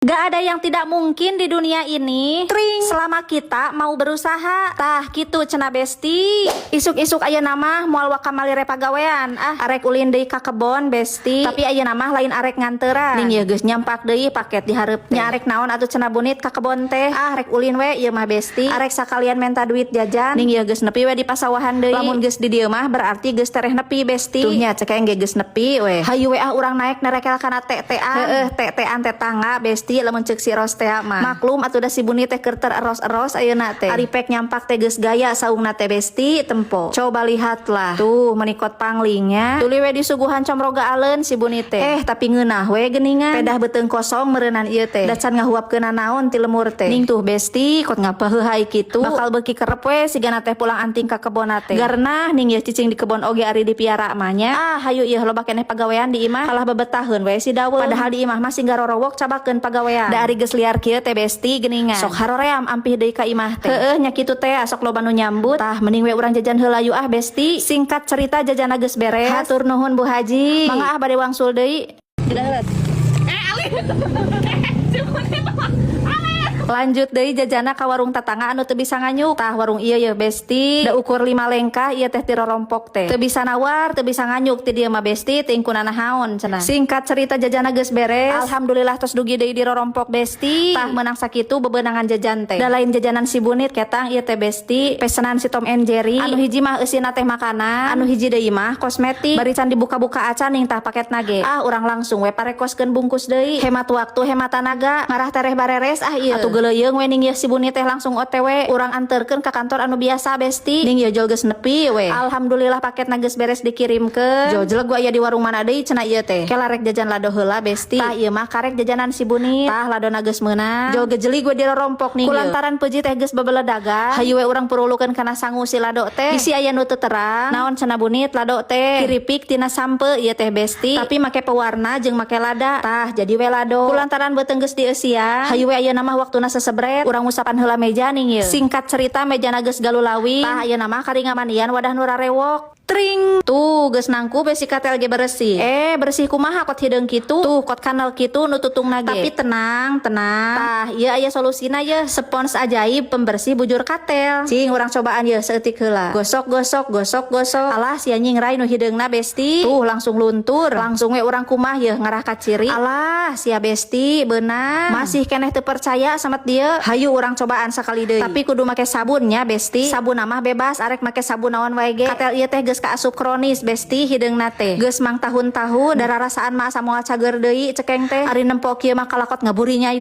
Gak ada yang tidak mungkin di dunia ini. Tring. Selama kita mau berusaha. Tah gitu cenah besti. Isuk-isuk aya nama moal wakamalire pagawean. Arek ulin deui ka kebon besti. Tapi aya nama lain arek nganteuran. Ning ieu geus nyampak deui paket dihareup teh. Nya arek naon atuh cenah bunit ka kebon teh. Rek ulin we ieu mah besti. Arek sakalian menta duit jajan. Ning ieu geus nepi we di pasawahan deui. Lamun geus di dieu mah berarti geus tereh nepi besti. Tuh nya cek engge geus nepi we. Hayu we urang naek nerekel kana tetean. Tetean tetangga besti. Lamun cek si Ros teh mah maklum atuh da si Buni teh keur eros-eros ayeuna teh ari pek nyampak teh geus gaya saungna teh besti tempo coba lihatlah tuh menikot panglingnya tuluy we disuguhan comroga aleun si Buni teh tapi ngeunah we geuningan pedah beuteung kosong meureunnan ieu teh da can ngahuapkeun naon ti lemur teh ning tuh besti kot ngapaheuhai kitu bakal beuki kerep we sigana teh pulang anting ka kebon teh garna ning ieu cicing di kebon oge ari dipiara mah nya hayu ieu loba keneh pagawean di imah kalah bebetaheun we si daweung padahal di imah mah singga rorowok cabakeun pagawean da ari geus liar kieu teh besti geuningan sok haroream ampih deui ka imah teh nya kitu teh sok loba nu nyambut tah mending we urang jajan heula yu besti singkat cerita jajanna geus beres hatur nuhun Bu Haji mangga bade wangsul deui lanjut deui jajana ka warung tetangga anu teu bisa nganyuk tah warung ieu ye besti da ukur 5 lengkah ieu teh ti rorompok teh teu bisa nawar teu bisa nganyuk ti dieu mah besti teu ingkunana naon cenah singkat cerita jajana geus beres alhamdulillah tos dugi deui di rorompok besti tah meunang sakitu bebeunangan jajan teh da lain jajanan si Bunit ketang ieu teh besti pesenan si Tom and Jerry anu hiji mah eusina teh makanan anu hiji deui mah kosmetik bari can dibuka-buka acan ning tah paket nage urang langsung we parekoskeun bungkus deui hemat waktu hemat tenaga ngarah tereh bareres ieu leuyeung we ning ieu si Buni teh langsung OTW urang anterkeun ka kantor anu biasa besti ning ieu jol geus nepi we alhamdulillah paketna geus beres dikirimkeun jojleg gua aya di warung mana deui cenah ieu teh kela rek jajan lado heula besti tah ieu mah karek jajanan si Buni tah ladona geus meunang jol gejeli gua di rorompok ning kulantaran peuji teh geus babeledagan hayu we urang perulukeun kana sangu si lado teh bisi aya nu teu terang naon cenah Bunit lado teh kiripik tina sampe ieu teh besti tapi make pewarna jeung make lada tah jadi we lado kulantaran beuteung geus dieusian hayu we ayeuna mah waktuna sesebret urang usapan heula meja ning ieu singkat cerita mejana geus galulawing tah ayeuna mah karingamandian wadah nu rarewok tring tuh geus nangku besi katel ge bersih bersih kumaha kot hideung kitu tuh kot kanal kitu nu tutungna ge tapi tenang tah ieu aya solusina ye spons ajaib pembersih bujur katel cing urang cobaan ye saeutik heula gosok alah sia nying rai nu hideungna besti tuh langsung luntur langsung we urang kumah ye ngarah ka ciri alah sia besti beunang masih keneh teu percaya sama dia hayu urang cobaan sakali deui tapi kudu make sabunnya besti sabun mah bebas arek make sabun naon wae ge katel ieu teh geus kaasup kronis besti hideungna teh geus mang tahun-tahun dararasaan mah asa moal cager deui cekeng teh ari nempok kieu mah kalakot ngaburinya